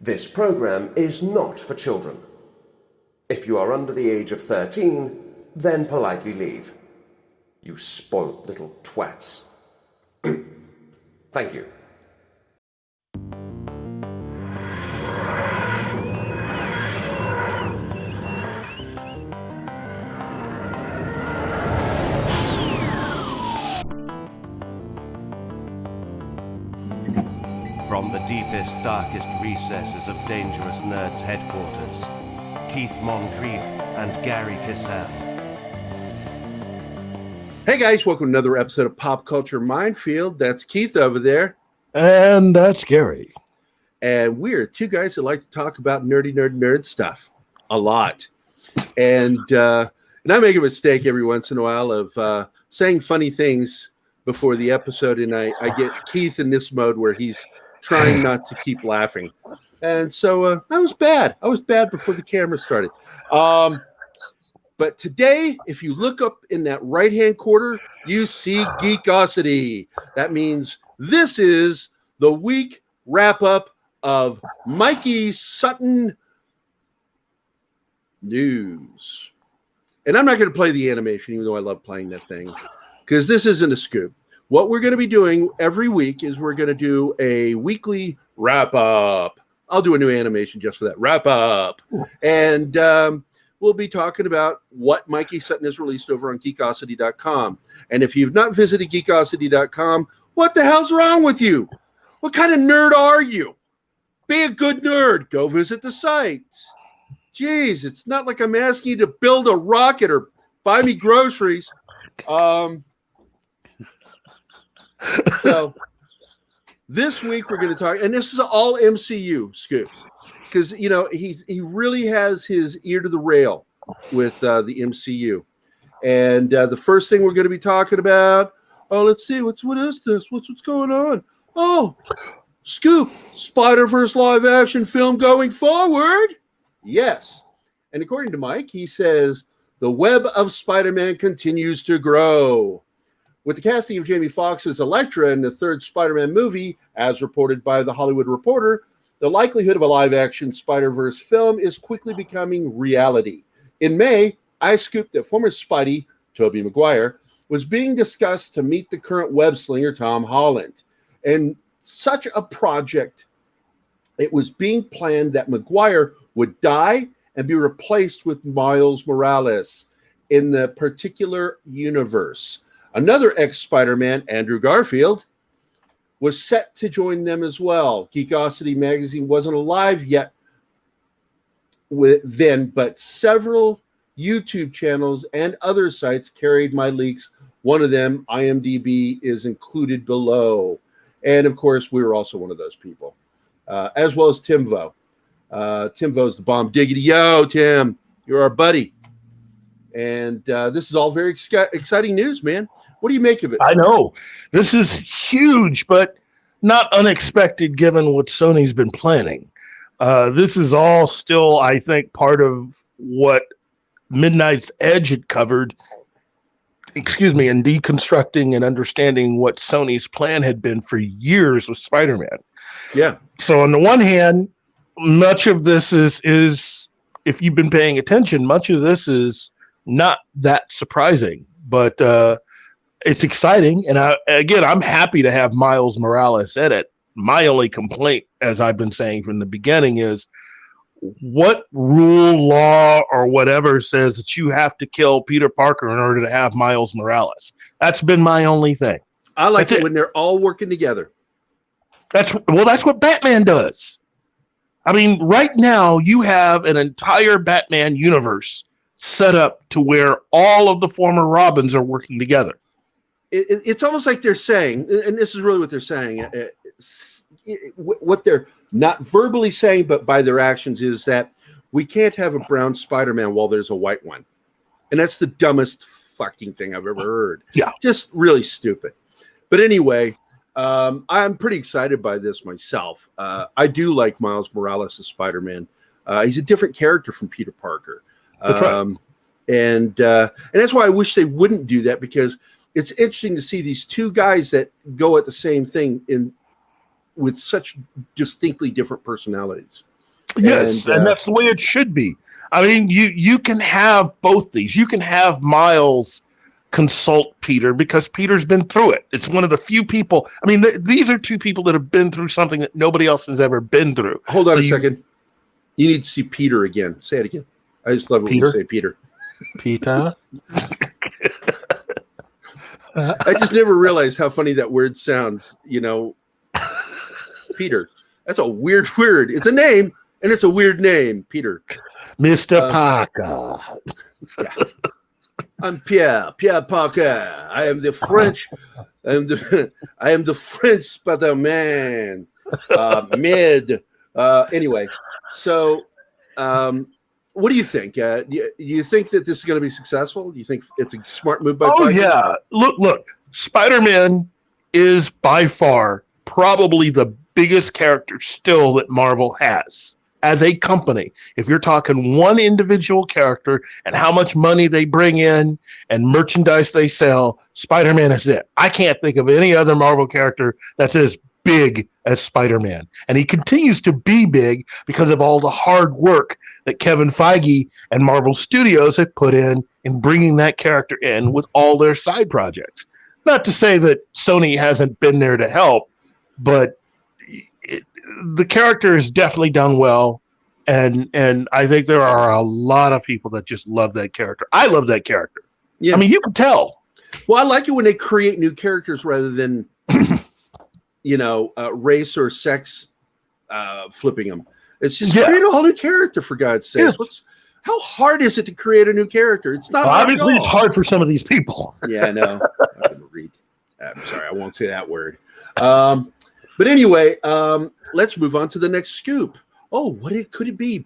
This program is not for children. If you are under the age of 13, then politely leave. You spoilt little twats. Thank you. From the deepest, darkest recesses of Dangerous Nerds headquarters, Keith Moncrief and Gerry Kissel. Hey guys, welcome to another episode of Pop Culture Minefield. That's Keith over there. And that's Gerry. And we're two guys that like to talk about nerd stuff a lot. And I make a mistake every once in a while of saying funny things before the episode, and I get Keith in this mode where he's trying not to keep laughing. And so I was bad. I was bad before the camera started. But today, if you look up in that right-hand corner, you see Geekosity. That means this is the week wrap-up of Mikey Sutton News. And I'm not going to play the animation, even though I love playing that thing, because this isn't a scoop. What we're going to be doing every week is we're going to do a weekly wrap-up. I'll do a new animation just for that. Wrap-up. And we'll be talking about what Mikey Sutton has released over on Geekosity.com. And if you've not visited Geekosity.com, what the hell's wrong with you? What kind of nerd are you? Be a good nerd. Go visit the site. Jeez, it's not like I'm asking you to build a rocket or buy me groceries. So this week we're going to talk, and this is all MCU scoops, because you know he really has his ear to the rail with the MCU. And the first thing we're going to be talking about, let's see, what is this? What's going on? Oh, scoop, Spider-Verse live action film going forward. Yes. And according to Mike, he says the web of Spider-Man continues to grow. With the casting of Jamie Foxx as Elektra in the third Spider-Man movie, as reported by The Hollywood Reporter, the likelihood of a live-action Spider-Verse film is quickly becoming reality. In May, I scooped that former Spidey, Tobey Maguire, was being discussed to meet the current web-slinger Tom Holland. And such a project, it was being planned that Maguire would die and be replaced with Miles Morales in the particular universe. Another ex-Spider-Man, Andrew Garfield, was set to join them as well. Geekosity magazine wasn't alive yet then, but several YouTube channels and other sites carried my leaks. One of them, IMDb, is included below. And, of course, we were also one of those people, as well as Tim Vo. Tim Vo's the bomb diggity. Yo, Tim, you're our buddy. And this is all very exciting news, man. What do you make of it? I know. This is huge, but not unexpected given what Sony's been planning. This is all still, I think, part of what Midnight's Edge had covered, in deconstructing and understanding what Sony's plan had been for years with Spider-Man. Yeah. So on the one hand, much of this is if you've been paying attention, much of this is not that surprising, but it's exciting. And I'm happy to have Miles Morales in it. My only complaint, as I've been saying from the beginning, is what rule, law, or whatever says that you have to kill Peter Parker in order to have Miles Morales. That's been my only thing. I like it when they're all working together. That's what Batman does. I mean, right now you have an entire Batman universe set up to where all of the former Robins are working together. It's almost like they're saying, and this is really what they're saying, what they're not verbally saying, but by their actions, is that we can't have a brown Spider-Man while there's a white one. And that's the dumbest fucking thing I've ever heard. Yeah. Just really stupid. But anyway, I'm pretty excited by this myself. I do like Miles Morales as Spider-Man. He's a different character from Peter Parker. That's right. And that's why I wish they wouldn't do that, because it's interesting to see these two guys that go at the same thing in with such distinctly different personalities. Yes, and that's the way it should be. I mean, you can have both these. You can have Miles consult Peter because Peter's been through it. It's one of the few people. I mean, these are two people that have been through something that nobody else has ever been through. Hold on a second. You need to see Peter again. Say it again. I just love when you say Peter. Peter. I just never realized how funny that word sounds. You know, Peter. That's a weird word. It's a name, and it's a weird name, Peter. Mr. Parker. Yeah. I'm Pierre Parker. I am the French. I am the French Spider-Man. Mid. Anyway, so what do you think? Do you think that this is going to be successful? Do you think it's a smart move by Feige? Yeah. Look. Spider-Man is by far probably the biggest character still that Marvel has as a company. If you're talking one individual character and how much money they bring in and merchandise they sell, Spider-Man is it. I can't think of any other Marvel character that's as big as Spider-Man. And he continues to be big because of all the hard work that Kevin Feige and Marvel Studios have put in bringing that character in with all their side projects. Not to say that Sony hasn't been there to help, but the character has definitely done well, and I think there are a lot of people that just love that character. I love that character. Yeah. I mean, you can tell. Well, I like it when they create new characters rather than, race or sex flipping them. It's just create a whole new character, for God's sake. Yes. How hard is it to create a new character? It's not hard obviously, it's hard for some of these people. Yeah, I know. I can read. I'm sorry, I won't say that word. But anyway, let's move on to the next scoop. Oh, could it be?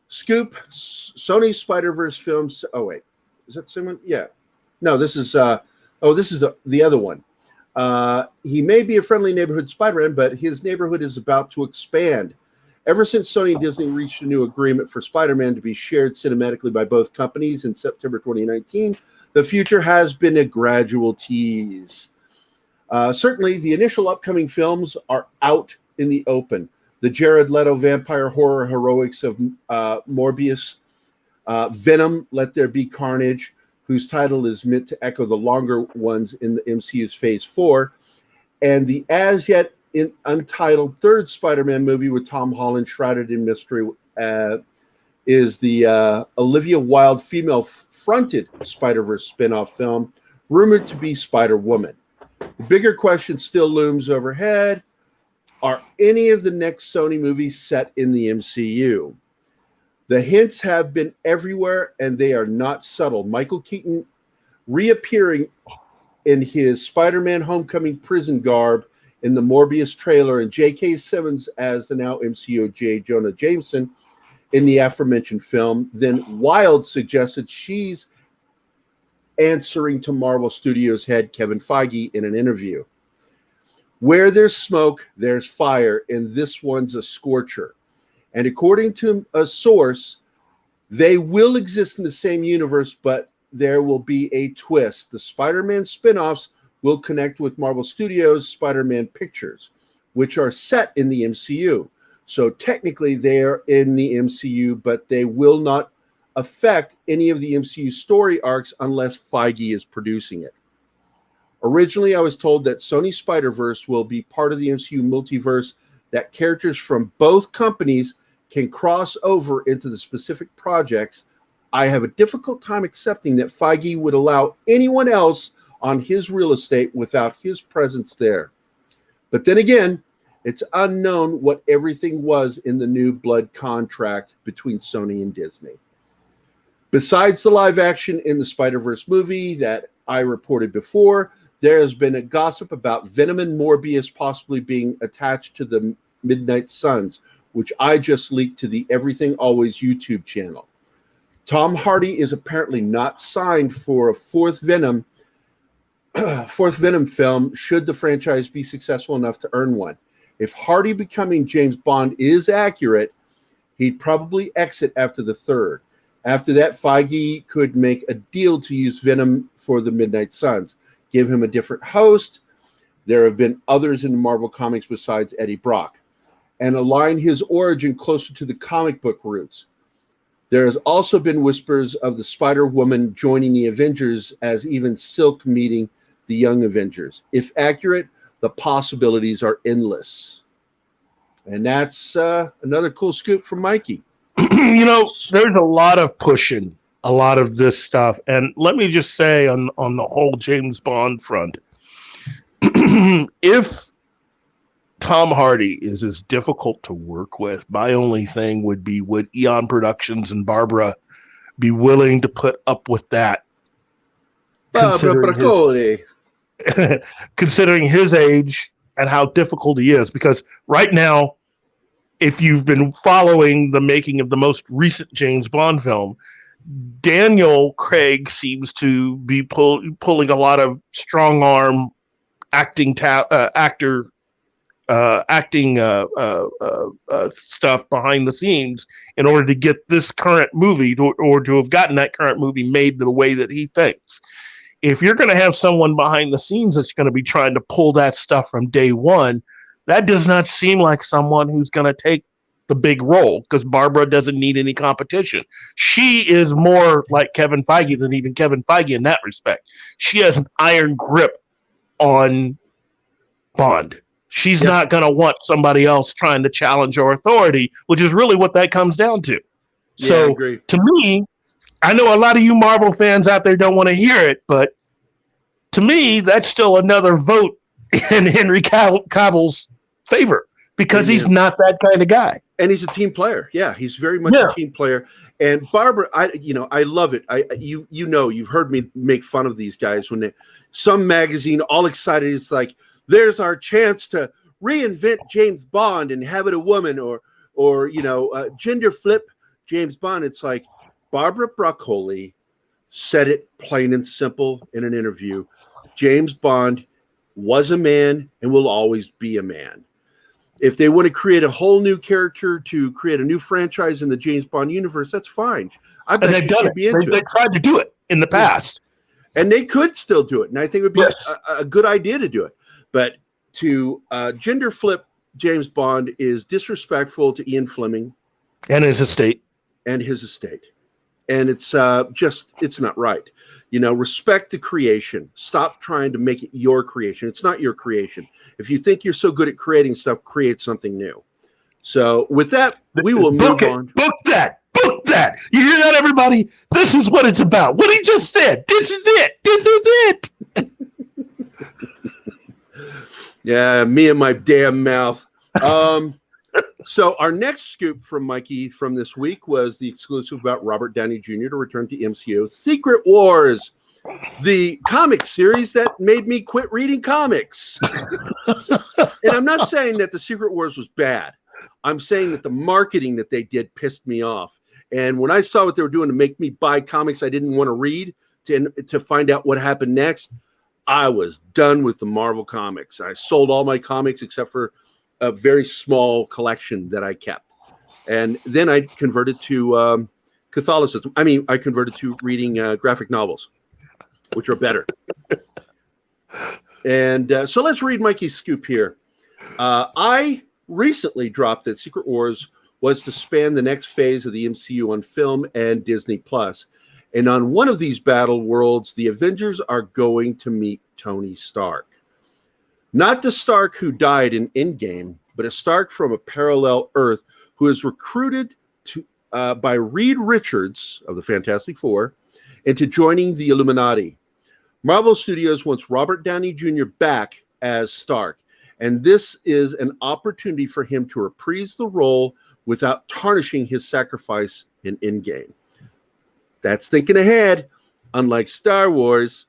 Scoop, Sony Spider-Verse films. Oh, wait. Is that someone? Yeah. No, this is the other one. He may be a friendly neighborhood Spider-Man, but his neighborhood is about to expand. Ever since Sony and Disney reached a new agreement for Spider-Man to be shared cinematically by both companies in September 2019, the future has been a gradual tease. Certainly, the initial upcoming films are out in the open. The Jared Leto vampire horror heroics of Morbius, Venom, Let There Be Carnage, whose title is meant to echo the longer ones in the MCU's Phase 4, and the as-yet untitled third Spider-Man movie with Tom Holland shrouded in mystery is the Olivia Wilde female-fronted Spider-Verse spin-off film, rumored to be Spider-Woman. The bigger question still looms overhead. Are any of the next Sony movies set in the MCU? The hints have been everywhere, and they are not subtle. Michael Keaton reappearing in his Spider-Man Homecoming prison garb in the Morbius trailer, and J.K. Simmons as the now MCU J. Jonah Jameson in the aforementioned film. Then Wilde suggested she's answering to Marvel Studios head Kevin Feige in an interview. Where there's smoke, there's fire, and this one's a scorcher. And according to a source, they will exist in the same universe, but there will be a twist. The Spider-Man spin-offs will connect with Marvel Studios' Spider-Man pictures, which are set in the MCU. So technically they're in the MCU, but they will not affect any of the MCU story arcs unless Feige is producing it. Originally, I was told that Sony Spider-Verse will be part of the MCU multiverse, that characters from both companies can cross over into the specific projects. I have a difficult time accepting that Feige would allow anyone else on his real estate without his presence there. But then again, it's unknown what everything was in the new blood contract between Sony and Disney. Besides the live action in the Spider-Verse movie that I reported before, there has been a gossip about Venom and Morbius possibly being attached to the Midnight Suns, which I just leaked to the Everything Always YouTube channel. Tom Hardy is apparently not signed for a fourth Venom film should the franchise be successful enough to earn one. If Hardy becoming James Bond is accurate, he'd probably exit after the third. After that, Feige could make a deal to use Venom for the Midnight Suns, give him a different host, There have been others in the Marvel Comics besides Eddie Brock, and align his origin closer to the comic book roots. There has also been whispers of the Spider-Woman joining the Avengers, as even Silk meeting the Young Avengers. If accurate, the possibilities are endless. And that's another cool scoop from Mikey. There's a lot of pushing a lot of this stuff. And let me just say on the whole James Bond front, if Tom Hardy is as difficult to work with, my only thing would be, would Eon Productions and Barbara be willing to put up with that? Considering his age and how difficult he is. Because right now, if you've been following the making of the most recent James Bond film, Daniel Craig seems to be pulling a lot of strong arm acting stuff behind the scenes in order to get this current movie or to have gotten that current movie made the way that he thinks. If you're going to have someone behind the scenes that's going to be trying to pull that stuff from day one, that does not seem like someone who's going to take the big role, because Barbara doesn't need any competition. She is more like Kevin Feige than even Kevin Feige in that respect. She has an iron grip on Bond. She's not going to want somebody else trying to challenge her authority, which is really what that comes down to. Yeah, so I agree. To me, I know a lot of you Marvel fans out there don't want to hear it, but to me, that's still another vote in Henry Cavill's favor, because he's not that kind of guy. And he's a team player. Yeah, he's very much a team player. And Barbara, I love it. You've heard me make fun of these guys when some magazine all excited. It's like, there's our chance to reinvent James Bond and have it a woman, or gender flip James Bond. It's like, Barbara Broccoli said it plain and simple in an interview. James Bond was a man and will always be a man. If they want to create a whole new character to create a new franchise in the James Bond universe, that's fine. I bet you should be into it. They tried to do it in the past. And they could still do it. And I think it would be a good idea to do it. But to gender flip James Bond is disrespectful to Ian Fleming. And his estate. And it's it's not right. Respect the creation. Stop trying to make it your creation. It's not your creation. If you think you're so good at creating stuff, create something new. So with that, we will move on. Book that. You hear that, everybody? This is what it's about. What he just said. This is it. Yeah, me and my damn mouth. So our next scoop from Mikey from this week was the exclusive about Robert Downey Jr. to return to MCU. Secret Wars, the comic series that made me quit reading comics. And I'm not saying that the Secret Wars was bad. I'm saying that the marketing that they did pissed me off. And when I saw what they were doing to make me buy comics I didn't want to read to find out what happened next, I was done with the Marvel comics. I sold all my comics except for a very small collection that I kept. And then I converted to Catholicism. I converted to reading graphic novels, which are better. And so let's read Mikey's scoop here. I recently dropped that Secret Wars was to span the next phase of the MCU on film and Disney Plus. And on one of these battle worlds, the Avengers are going to meet Tony Stark. Not the Stark who died in Endgame, but a Stark from a parallel Earth who is recruited by Reed Richards of the Fantastic Four into joining the Illuminati. Marvel Studios wants Robert Downey Jr. back as Stark, and this is an opportunity for him to reprise the role without tarnishing his sacrifice in Endgame. That's thinking ahead, unlike Star Wars.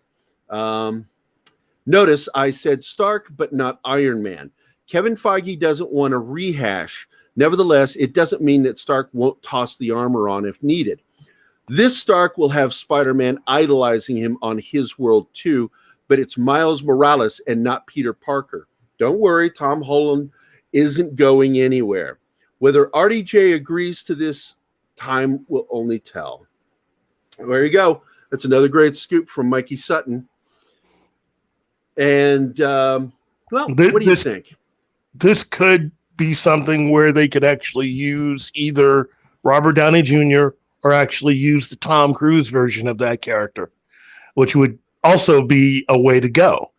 Notice I said Stark, but not Iron Man. Kevin Feige doesn't want to rehash. Nevertheless, it doesn't mean that Stark won't toss the armor on if needed. This Stark will have Spider-Man idolizing him on his world too, but it's Miles Morales and not Peter Parker. Don't worry, Tom Holland isn't going anywhere. Whether RDJ agrees to this, time will only tell. There you go. That's another great scoop from Mikey Sutton. And Well, what do you think? This could be something where they could actually use either Robert Downey Jr. or actually use the Tom Cruise version of that character, which would also be a way to go.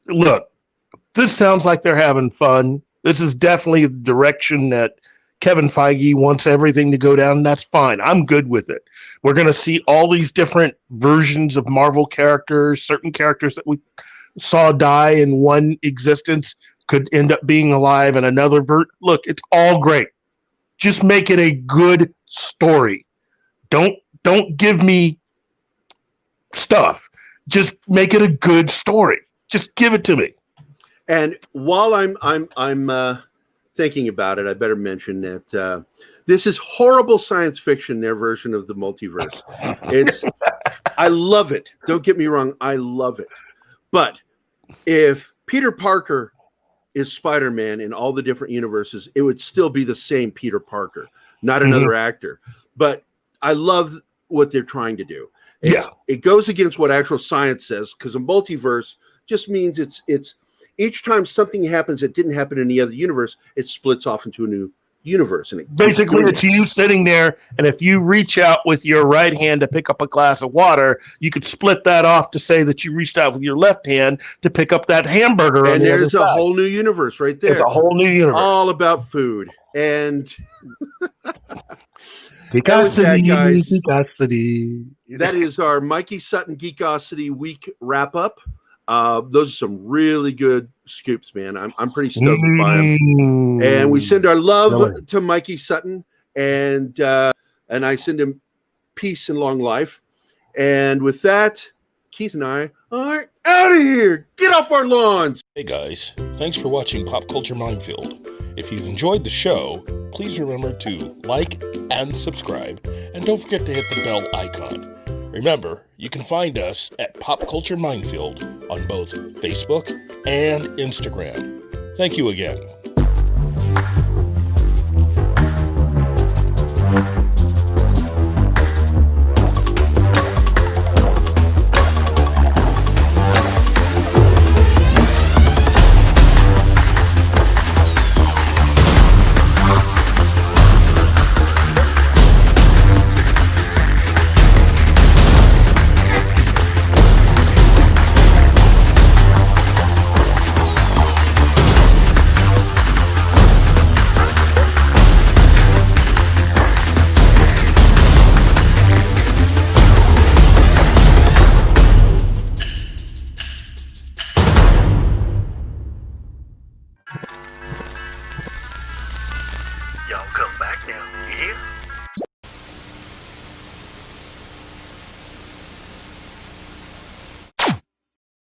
Look, this sounds like they're having fun. This is definitely the direction that Kevin Feige wants everything to go down, and that's fine. I'm good with it. We're going to see all these different versions of Marvel characters. Certain characters that we saw die in one existence could end up being alive in another. Look, it's all great. Just make it a good story. Don't give me stuff. Just make it a good story. Just give it to me. And while I'm thinking about it, I better mention that this is horrible science fiction, their version of the multiverse. I love it. Don't get me wrong. I love it. But if Peter Parker is Spider-Man in all the different universes, it would still be the same Peter Parker, not another actor. But I love what they're trying to do. It goes against what actual science says, because a multiverse just means it's each time something happens that didn't happen in the other universe, it splits off into a new universe. And basically, it's you sitting there, and if you reach out with your right hand to pick up a glass of water, you could split that off to say that you reached out with your left hand to pick up that hamburger. And there's a whole new universe right there. There's a whole new universe. All about food. And Geekosity, guys, Geekosity. That is our Mikey Sutton Geekosity week wrap-up. Those are some really good scoops, man. I'm pretty stoked by them. And we send our love to Mikey Sutton, and I send him peace and long life. And with that, Keith and I are out of here. Get off our lawns. Hey guys, thanks for watching Pop Culture Minefield. If you've enjoyed the show, please remember to like and subscribe, and don't forget to hit the bell icon. Remember, you can find us at Pop Culture Minefield on both Facebook and Instagram. Thank you again. Y'all come back now, you hear?